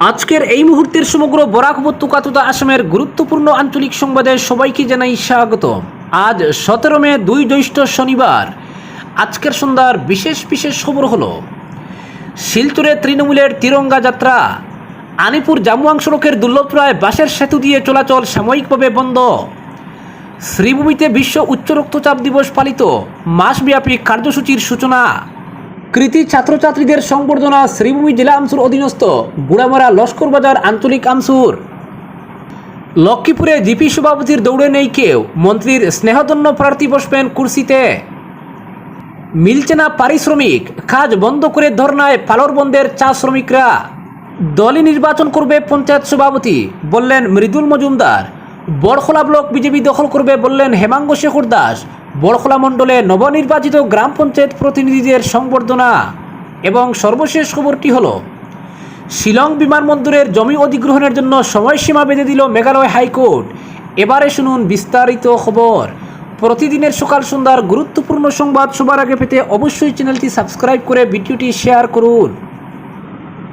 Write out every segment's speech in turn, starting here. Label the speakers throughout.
Speaker 1: আজকের এই মুহূর্তের সমগ্র বরাক উপত্যকা তথা আসামের গুরুত্বপূর্ণ আঞ্চলিক সংবাদে সবাইকে জানাই স্বাগত। আজ 17 মে 2 জ্যৈষ্ঠ শনিবার। আজকের সন্ধ্যার বিশেষ বিশেষ খবর হলো শিলচরে তৃণমূলের তিরঙ্গা যাত্রা, আনিপুর জামুয়াং সড়কের দুর্লভপ্রায় বাঁশের সেতু দিয়ে চলাচল সাময়িকভাবে বন্ধ, শ্রীভূমিতে বিশ্ব উচ্চ রক্তচাপ দিবস পালিত, মাসব্যাপী কার্যসূচির সূচনা, কৃতি ছাত্রছাত্রীদের সংবর্ধনা শ্রীভূমি জেলা আমসুর অধীনস্থ বুড়ামারা লস্করবাজার আঞ্চলিক আমসুর। লক্ষ্মীপুরে জিপি সভাপতির দৌড়ে নেই কেউ, মন্ত্রীর স্নেহধন্য প্রার্থী বসবেন কুর্সিতে। মিলছে না পারিশ্রমিক, কাজ বন্ধ করে ধর্নায় পালর বন্ধের চা শ্রমিকরা। দলই নির্বাচন করবে পঞ্চায়েত সভাপতি, বললেন মৃদুল মজুমদার। বড়খোলা ব্লক বিজেপি দখল করবে বললেন হেমাঙ্গ শেখর দাস। বড়খোলা মণ্ডলে নবনির্বাচিত গ্রাম পঞ্চায়েত প্রতিনিধিদের সংবর্ধনা। এবং সর্বশেষ খবরটি হল শিলং বিমানবন্দরের জমি অধিগ্রহণের জন্য সময়সীমা বেঁধে দিল মেঘালয় হাইকোর্ট। এবারে শুনুন বিস্তারিত খবর। প্রতিদিনের সকাল সন্ধ্যার গুরুত্বপূর্ণ সংবাদ সবার আগে পেতে অবশ্যই চ্যানেলটি সাবস্ক্রাইব করে ভিডিওটি শেয়ার করুন।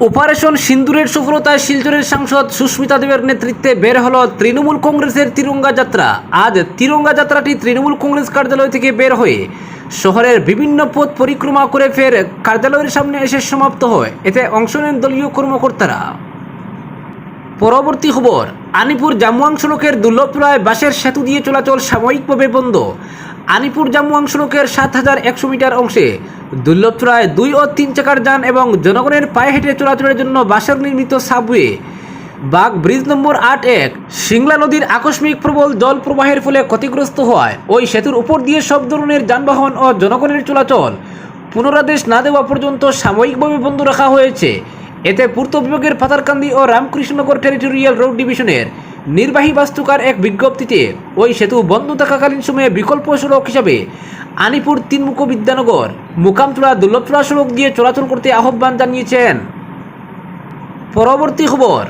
Speaker 1: অপারেশন সিন্দুরের সফলতায় শিলচরের সাংসদ সুস্মিতা দেবের নেতৃত্বে বের হল তৃণমূল কংগ্রেসের তিরঙ্গা যাত্রা। আজ তিরঙ্গা যাত্রাটি তৃণমূল কংগ্রেস কার্যালয় থেকে বের হয়ে শহরের বিভিন্ন পথ পরিক্রমা করে ফের কার্যালয়ের সামনে এসে সমাপ্ত হয়। এতে অংশ নেন দলীয় কর্মকর্তারা। পরবর্তী খবর, আনিপুর জামুয়াং সড়কের দুর্লভপ্রায় বাঁশের সেতু দিয়ে চলাচল সাময়িকভাবে বন্ধ। আনিপুর জামুয়াং সড়কের 7100 মিটার অংশে দুর্লভপ্রায় 2 ও 3 চাকার যান এবং জনগণের পায়ে হেঁটে চলাচলের জন্য বাঁশের নির্মিত সাবওয়ে বাগ ব্রিজ নম্বর 81 সিংলা নদীর আকস্মিক প্রবল জল প্রবাহের ফলে ক্ষতিগ্রস্ত হওয়ায় ওই সেতুর উপর দিয়ে সব ধরনের যানবাহন ও জনগণের চলাচল পুনরাদেশ না দেওয়া পর্যন্ত সাময়িকভাবে বন্ধ রাখা হয়েছে। এতে পূর্ত বিভাগের পাতারকান্দি ও রামকৃষ্ণনগর টেরিটোরিয়াল রোড ডিভিশনের নির্বাহী বাস্তুকার এক বিজ্ঞপ্তিতে ওই সেতু বন্ধ থাকাকালীন সময়ে বিকল্প সড়ক হিসাবে আনিপুর তিনমুখ বিদ্যানগর মুকামচূড়া দুর্লভচূড়া সড়ক দিয়ে চলাচল করতে আহ্বান জানিয়েছেন। পরবর্তী খবর,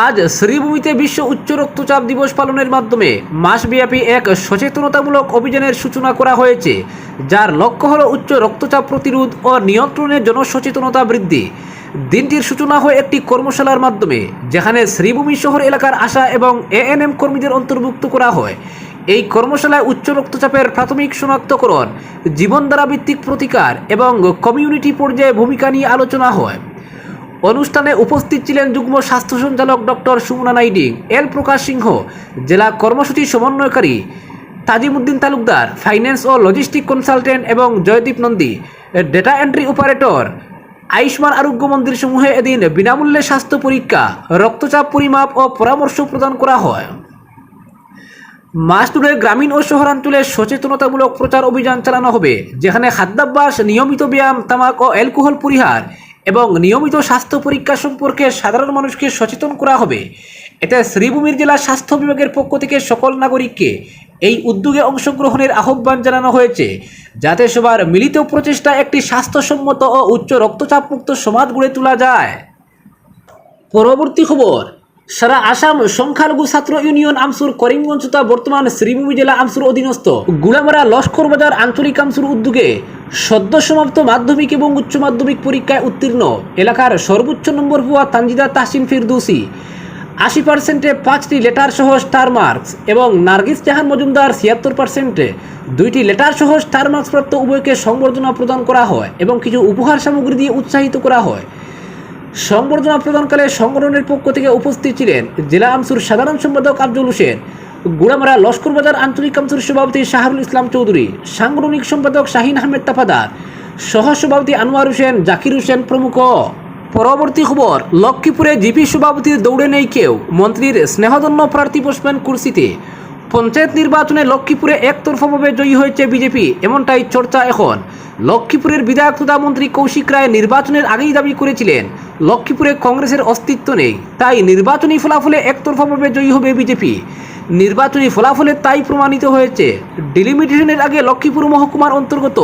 Speaker 1: আজ শ্রীভূমিতে বিশ্ব উচ্চ রক্তচাপ দিবস পালনের মাধ্যমে মাসব্যাপী এক সচেতনতামূলক অভিযানের সূচনা করা হয়েছে, যার লক্ষ্য হল উচ্চ রক্তচাপ প্রতিরোধ ও নিয়ন্ত্রণে জনসচেতনতা বৃদ্ধি। দিনটির সূচনা হয় একটি কর্মশালার মাধ্যমে, যেখানে শ্রীভূমি শহর এলাকার আশা এবং এএনএম কর্মীদের অন্তর্ভুক্ত করা হয়। এই কর্মশালায় উচ্চ রক্তচাপের প্রাথমিক শনাক্তকরণ, জীবনধারা ভিত্তিক প্রতিকার এবং কমিউনিটি পর্যায়ে ভূমিকা নিয়ে আলোচনা হয়। অনুষ্ঠানে উপস্থিত ছিলেন যুগ্ম স্বাস্থ্য সঞ্চালক ডক্টর সুমনা নাইডিং, এল প্রকাশ সিংহ, জেলা কর্মসূচি সমন্বয়কারী তাজিমউদ্দিন তালুকদার, ফাইন্যান্স ও লজিস্টিক কনসালটেন্ট এবং Joydeep Nandi, data entry operator. Ayushman আরোগ্য মন্দির সমূহে এদিন বিনামূল্যে স্বাস্থ্য পরীক্ষা, রক্তচাপ পরিমাপ ও পরামর্শ প্রদান করা হয়। মাস জুড়ে গ্রামীণ ও শহরাঞ্চলে সচেতনতামূলক প্রচার অভিযান চালানো হবে, যেখানে খাদ্যাভ্যাস, নিয়মিত ব্যায়াম, তামাক ও অ্যালকোহল পরিহার এবং নিয়মিত স্বাস্থ্য পরীক্ষা সম্পর্কে সাধারণ মানুষকে সচেতন করা হবে। এতে শ্রীভূমির জেলা স্বাস্থ্য বিভাগের পক্ষ থেকে সকল নাগরিককে এই উদ্যোগে অংশগ্রহণের আহ্বান জানানো হয়েছে, যাতে সবার মিলিত প্রচেষ্টা একটি স্বাস্থ্যসম্মত ও উচ্চ রক্তচাপ মুক্ত সমাজ গড়ে তোলা যায়। পরবর্তী খবর, সারা আসাম সংখ্যালঘু ছাত্র ইউনিয়ন আমসুর করিমগঞ্জ তথা বর্তমান শ্রীভূমি জেলা আমসুর অধীনস্থ গুড়ামারা লস্করবাজার আঞ্চলিক আমসুর উদ্যোগে সদ্য সমাপ্ত মাধ্যমিক এবং উচ্চ মাধ্যমিক পরীক্ষায় উত্তীর্ণ এলাকার সর্বোচ্চ নম্বর পাওয়া তানজিদা তাহসিন ফিরদৌসি 80%-এ 5টি লেটার সহ স্টার মার্কস এবং নার্গিস জাহান মজুমদার 76%-এ 2টি লেটার সহ স্টার মার্কস প্রাপ্ত উভয়কে সংবর্ধনা প্রদান করা হয় এবং কিছু উপহার সামগ্রী দিয়ে উৎসাহিত করা হয়। সংবর্ধনা প্রদানকালে সংগঠনের পক্ষ থেকে উপস্থিত ছিলেন জেলা আমসুর সাধারণ সম্পাদক আফজল হোসেন, গুড়ামারা লস্করবাজার আঞ্চলিক আমসুর সভাপতি শাহরুল ইসলাম চৌধুরী, সাংগঠনিক সম্পাদক শাহিন আহমেদ তাফাদার, সহ সভাপতি আনোয়ার হোসেন, জাকির হোসেন প্রমুখ। পরবর্তী খবর, লক্ষ্মীপুরে জিপি সভাপতির দৌড়ে নেই কেউ, মন্ত্রীর স্নেহধন্য প্রার্থী বসবেন কুর্সিতে। পঞ্চায়েত নির্বাচনে লক্ষ্মীপুরে একতরফাভাবে জয়ী হয়েছে বিজেপি, এমনটাই চর্চা এখন। লক্ষ্মীপুরের বিধায়ক তথা মন্ত্রী কৌশিক রায় নির্বাচনের আগেই দাবি করেছিলেন লক্ষ্মীপুরে কংগ্রেসের অস্তিত্ব নেই, তাই নির্বাচনী ফলাফলে একতরফাভাবে জয়ী হবে বিজেপি। নির্বাচনী ফলাফলে তাই প্রমাণিত হয়েছে। ডিলিমিটেশনের আগে লক্ষ্মীপুর মহকুমার অন্তর্গত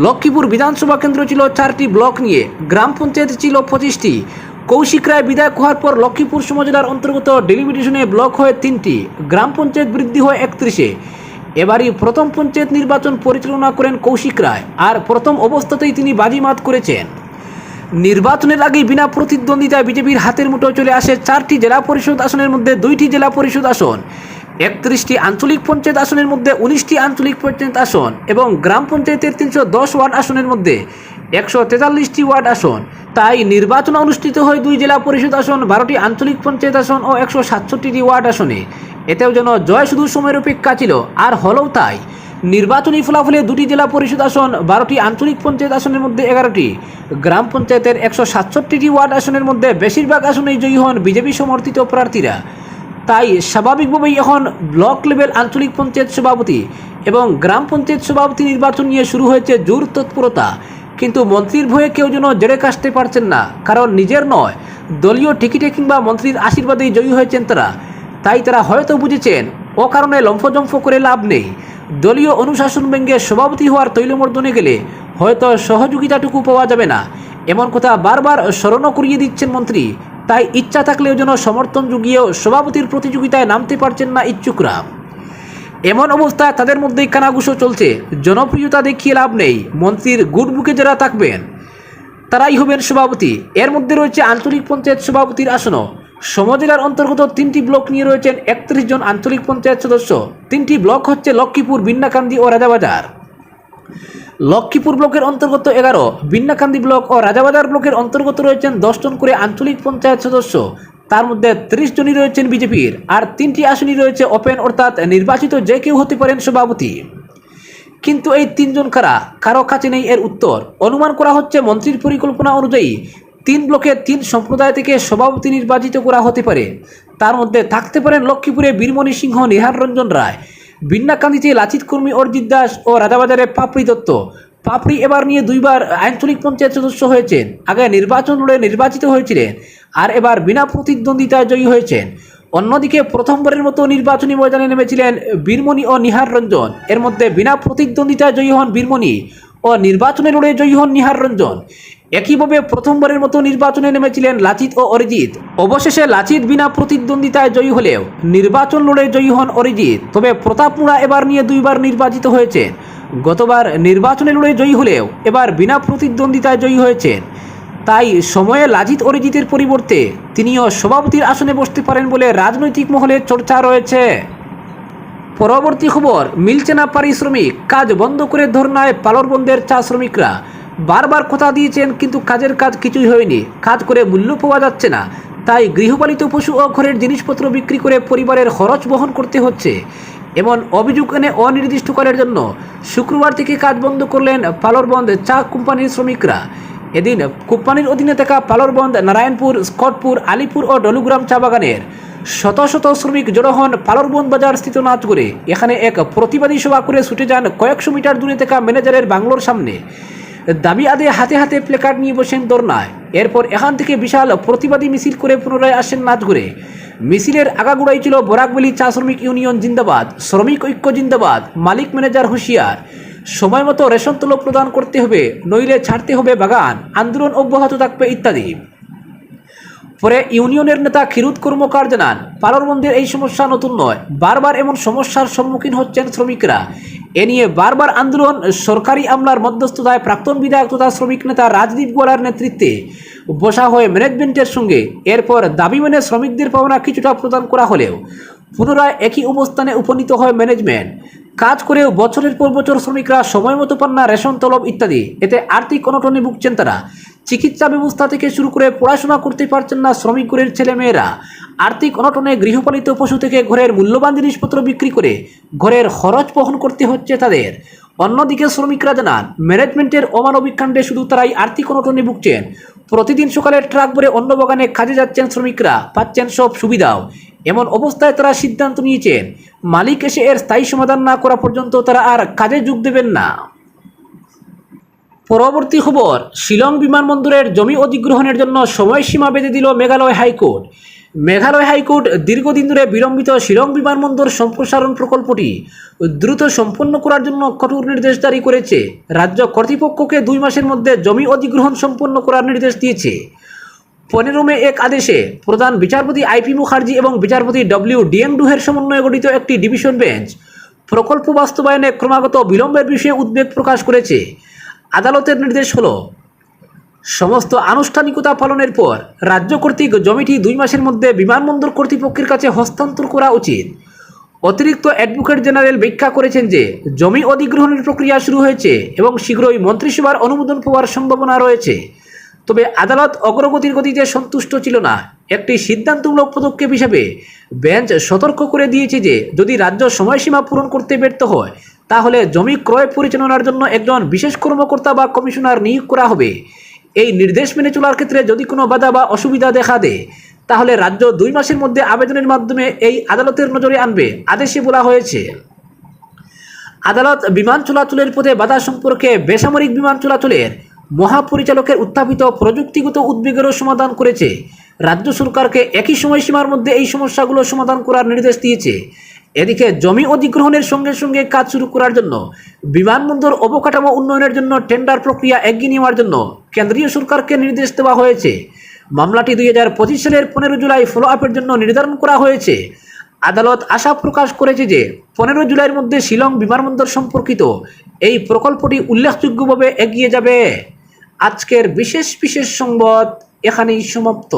Speaker 1: লক্ষ্মীপুর বিধানসভা কেন্দ্র ছিল 4টি ব্লক নিয়ে, গ্রাম পঞ্চায়েত ছিল 25টি। কৌশিক রায় বিধায়ক হওয়ার পর লক্ষ্মীপুর সমজেলার অন্তর্গত ডিলিমিটেশনে ব্লক হয় 3টি, গ্রাম পঞ্চায়েত বৃদ্ধি হয় 31-এ। এবারই প্রথম পঞ্চায়েত নির্বাচন পরিচালনা করেন কৌশিক রায়, আর প্রথম অবস্থাতেই তিনি বাজিমাত করেছেন। নির্বাচনের আগেই বিনা প্রতিদ্বন্দ্বিতায় বিজেপির হাতের মুঠোয় চলে আসে 4টি জেলা পরিষদ আসনের মধ্যে 2টি জেলা পরিষদ আসন, 31টি আঞ্চলিক পঞ্চায়েত আসনের মধ্যে 19টি আঞ্চলিক পঞ্চায়েত আসন এবং গ্রাম পঞ্চায়েতের 310 ওয়ার্ড আসনের মধ্যে 143টি ওয়ার্ড আসন। তাই নির্বাচন অনুষ্ঠিত হয় 2 জেলা পরিষদ আসন, 12টি আঞ্চলিক পঞ্চায়েত আসন ও 167টি ওয়ার্ড আসনে। এতেও যেন জয় শুধু সময়ের অপেক্ষা ছিল, আর হলেও তাই। নির্বাচনী ফলাফলে 2টি জেলা পরিষদ আসন, 12টি আঞ্চলিক পঞ্চায়েত আসনের মধ্যে 11টি, গ্রাম পঞ্চায়েতের 167টি ওয়ার্ড আসনের মধ্যে বেশিরভাগ আসনেই জয়ী হন বিজেপি সমর্থিত প্রার্থীরা। তাই স্বাভাবিকভাবেই এখন ব্লক লেভেল আঞ্চলিক পঞ্চায়েত সভাপতি এবং গ্রাম পঞ্চায়েত সভাপতি নির্বাচন নিয়ে শুরু হয়েছে জোর তৎপরতা। কিন্তু মন্ত্রীর ভয়ে কেউ যেন জেরে কাশতে পারছেন না, কারণ নিজের নয়, দলীয় টিকিটে কিংবা মন্ত্রীর আশীর্বাদেই জয়ী হয়েছেন তারা। তাই তারা হয়তো বুঝেছেন অকারণে লম্ফজম্ফ করে লাভ নেই। দলীয় অনুশাসন ভেঙে সভাপতি হওয়ার তৈলমর্দনে গেলে হয়তো সহযোগিতাটুকু পাওয়া যাবে না, এমন কথা বারবার স্মরণও করিয়ে দিচ্ছেন মন্ত্রী। তাই ইচ্ছা থাকলেও যেন সমর্থন জুগিয়েও সভাপতির প্রতিযোগিতায় নামতে পারছেন না ইচ্ছুকরা। এমন অবস্থায় তাদের মধ্যেই কানাঘুষো চলছে, জনপ্রিয়তা দেখিয়ে লাভ নেই, মন্ত্রীর গুড বুকে যারা থাকবেন তারাই হবেন সভাপতি। এর মধ্যে রয়েছে আঞ্চলিক পঞ্চায়েত সভাপতির আসনও। সমজেলার অন্তর্গত 3টি ব্লক নিয়ে রয়েছেন 31 জন আঞ্চলিক পঞ্চায়েত সদস্য। 3টি ব্লক হচ্ছে লক্ষ্মীপুর, বিন্নাকান্দি ও রাজাবাজার। লক্ষ্মীপুর ব্লকের অন্তর্গত 11, বিন্নাকান্দি ব্লক ও রাজাবাজার ব্লকের অন্তর্গত রয়েছেন 10 জন করে আঞ্চলিক পঞ্চায়েত সদস্য। তার মধ্যে 30 জনই রয়েছেন বিজেপির, আর 3টি আসনই রয়েছে ওপেন, অর্থাৎ নির্বাচিত যে কেউ হতে পারেন সভাপতি। কিন্তু এই 3 জন কারা, কারো কাছে নেই এর উত্তর। অনুমান করা হচ্ছে মন্ত্রীর পরিকল্পনা অনুযায়ী 3 ব্লকে 3 সম্প্রদায় থেকে সভাপতি নির্বাচিত করা হতে পারে। তার মধ্যে থাকতে পারেন লক্ষ্মীপুরে বীরমণি সিংহ, নিহার রঞ্জন রায়, বিন্নাকান্দিতে লাচিত কর্মী অরিজিৎ দাস ও রাজাবাজারে পাপড়ি দত্ত। পাপড়ি এবার নিয়ে 2বার আঞ্চলিক পঞ্চায়েত সদস্য হয়েছেন, আগে নির্বাচন লড়ে নির্বাচিত হয়েছিলেন আর এবার বিনা প্রতিদ্বন্দ্বিতায় জয়ী হয়েছেন। অন্যদিকে প্রথমবারের মতো নির্বাচনী ময়দানে নেমেছিলেন বীরমণি ও নিহার রঞ্জন। এর মধ্যে বিনা প্রতিদ্বন্দ্বিতায় জয়ী হন বীরমণি ও নির্বাচনে লড়ে জয়ী হন নিহার রঞ্জন। একইভাবে প্রথমবারের মতো নির্বাচনে নেমেছিলেন লাচিত ও অরিজিৎ। অবশেষে লাচিত বিনা প্রতিদ্বন্দ্বিতায় জয়ী হলেও নির্বাচন লড়ে জয়ী হন অরিজিৎ। তবে প্রতাপ মুড়া এবার নিয়ে 2বার নির্বাচিত হয়েছেন। গতবার নির্বাচনে লড়ে জয়ী হলেও এবার বিনা প্রতিদ্বন্দ্বিতায় জয়ী হয়েছেন। তাই সময়ে লাচিত অরিজিতের পরিবর্তে তিনিও সভাপতির আসনে বসতে পারেন বলে রাজনৈতিক মহলে চর্চা রয়েছে। পরবর্তী খবর, মিলছে না পারিশ্রমিক, কাজ বন্ধ করে ধর্নায় পালরবন্দের চা শ্রমিকরা। বারবার কথা দিয়েছেন কিন্তু কাজের কাজ কিছুই হয়নি, কাজ করে মূল্য পাওয়া যাচ্ছে না। তাই গৃহপালিত পশু ও ঘরের জিনিসপত্র বিক্রি করে পরিবারের খরচ বহন করতে হচ্ছে। এমন অভিযোগ এনে অনির্দিষ্টকালের জন্য শুক্রবার থেকে কাজ বন্ধ করলেন পালরবন্দ চা কোম্পানির শ্রমিকরা। এদিন কোম্পানির অধীনে থাকা পালরবন্দ, নারায়ণপুর, স্কটপুর, আলিপুর ও ডলুগ্রাম চা বাগানের শত শত শ্রমিক জড়ো হন পালরবন্দ বাজার স্থিত নাচগড়ে। এখানে এক প্রতিবাদী সভা করে ছুটে যান কয়েকশো মিটার দূরে থাকা ম্যানেজারের বাংলোর সামনে। দাবি আদায়ে হাতে হাতে প্লেকার্ড নিয়ে বসেন ধর্নায়। এরপর এখান থেকে বিশাল প্রতিবাদী মিছিল করে পুনরায় আসেন নাচগড়ে। মিছিলের আগাগোড়াই ছিল বরাকবেলি চা শ্রমিক ইউনিয়ন জিন্দাবাদ, শ্রমিক ঐক্য জিন্দাবাদ, মালিক ম্যানেজার হুঁশিয়ার, সময় মতো রেশন তলব প্রদান করতে হবে, নইলে ছাড়তে হবে বাগান, আন্দোলন অব্যাহত থাকবে ইত্যাদি। পরে ইউনিয়নের নেতা ক্ষীরোদ কর্মকার জানান, পালরবন্দের এই সমস্যা নতুন নয়, বারবার এমন সমস্যার সম্মুখীন হচ্ছেন শ্রমিকরা। এ নিয়ে বারবার আন্দোলন, সরকারি আমলার মধ্যস্থতায় প্রাক্তন বিধায়ক তথা শ্রমিক নেতা রাজদীপ গোয়ালার নেতৃত্বে বসা হয় ম্যানেজমেন্টের সঙ্গে। এরপর দাবি মেনে শ্রমিকদের পাওনা কিছুটা প্রদান করা হলেও পুনরায় একই অবস্থানে উপনীত হয় ম্যানেজমেন্ট। কাজ করেও বছরের পর বছর শ্রমিকরা সময় মতো পান না রেশন তলব ইত্যাদি। এতে আর্থিক অনটনে ভুগছেন তারা। চিকিৎসা ব্যবস্থা থেকে শুরু করে পড়াশোনা করতে পারছেন না শ্রমিক ঘরের ছেলেমেয়েরা। আর্থিক অনটনে গৃহপালিত পশু থেকে ঘরের মূল্যবান জিনিসপত্র বিক্রি করে ঘরের খরচ বহন করতে হচ্ছে তাদের। অন্যদিকে শ্রমিকরা জানান, ম্যানেজমেন্টের অমানবিক কাণ্ডে শুধু তারাই আর্থিক অনটনে ভুগছেন। প্রতিদিন সকালে ট্রাক ভরে অন্য বাগানে কাজে যাচ্ছেন শ্রমিকরা, পাচ্ছেন সব সুবিধাও। এমন অবস্থায় তারা সিদ্ধান্ত নিয়েছেন, মালিক এসে এর স্থায়ী সমাধান না করা পর্যন্ত তারা আর কাজে যোগ দেবেন না। পরবর্তী খবর, শিলং বিমানবন্দরের জমি অধিগ্রহণের জন্য সময়সীমা বেঁধে দিল মেঘালয় হাইকোর্ট। মেঘালয় হাইকোর্ট দীর্ঘদিন ধরে বিলম্বিত শিলং বিমানবন্দর সম্প্রসারণ প্রকল্পটি দ্রুত সম্পন্ন করার জন্য কঠোর নির্দেশ জারি করেছে। রাজ্য কর্তৃপক্ষকে 2 মাসের মধ্যে জমি অধিগ্রহণ সম্পন্ন করার নির্দেশ দিয়েছে। 15 মে এক আদেশে প্রধান বিচারপতি আইপি মুখার্জি এবং বিচারপতি ডব্লিউ ডিএংডুহের সমন্বয়ে গঠিত একটি ডিভিশন বেঞ্চ প্রকল্প বাস্তবায়নে ক্রমাগত বিলম্বের বিষয়ে উদ্বেগ প্রকাশ করেছে। আদালতের নির্দেশ হল, সমস্ত আনুষ্ঠানিকতা পালনের পর রাজ্য কর্তৃক জমিটি 2 মাসের মধ্যে বিমানবন্দর কর্তৃপক্ষের কাছে হস্তান্তর করা উচিত। অতিরিক্ত অ্যাডভোকেট জেনারেল ব্যাখ্যা করেছেন যে জমি অধিগ্রহণের প্রক্রিয়া শুরু হয়েছে এবং শীঘ্রই মন্ত্রিসভার অনুমোদন পাওয়ার সম্ভাবনা রয়েছে। তবে আদালত অগ্রগতির গতিতে সন্তুষ্ট ছিল না। একটি সিদ্ধান্তমূলক পদক্ষেপ হিসেবে বেঞ্চ সতর্ক করে দিয়েছে যে যদি রাজ্য সময়সীমা পূরণ করতে ব্যর্থ হয় তাহলে জমি ক্রয় পরিচালনার জন্য একজন বিশেষ কর্মকর্তা বা কমিশনার নিয়োগ করা হবে। এই নির্দেশ মেনে চলার ক্ষেত্রে যদি কোনো বাধা বা অসুবিধা দেখা দেয় তাহলে রাজ্য 2 মাসের মধ্যে আবেদনের মাধ্যমে এই আদালতের নজরে আনবে, আদেশে বলা হয়েছে। আদালত বিমান চলাচলের পথে বাধা সম্পর্কে বেসামরিক বিমান চলাচলের মহাপরিচালকের উত্থাপিত প্রযুক্তিগত উদ্বেগেরও সমাধান করেছে। রাজ্য সরকারকে একই সময়সীমার মধ্যে এই সমস্যাগুলো সমাধান করার নির্দেশ দিয়েছে। এদিকে জমি অধিগ্রহণের সঙ্গে সঙ্গে কাজ শুরু করার জন্য বিমানবন্দর অবকাঠামো উন্নয়নের জন্য টেন্ডার প্রক্রিয়া এগিয়ে নেওয়ার জন্য কেন্দ্রীয় সরকারকে নির্দেশ দেওয়া হয়েছে। মামলাটি 2025 সালের 15 জুলাই ফলো আপের জন্য নির্ধারণ করা হয়েছে। আদালত আশা প্রকাশ করেছে যে 15 জুলাইয়ের মধ্যে শিলং বিমানবন্দর সম্পর্কিত এই প্রকল্পটি উল্লেখযোগ্যভাবে এগিয়ে যাবে। আজকের বিশেষ সংবাদ এখানেই সমাপ্ত।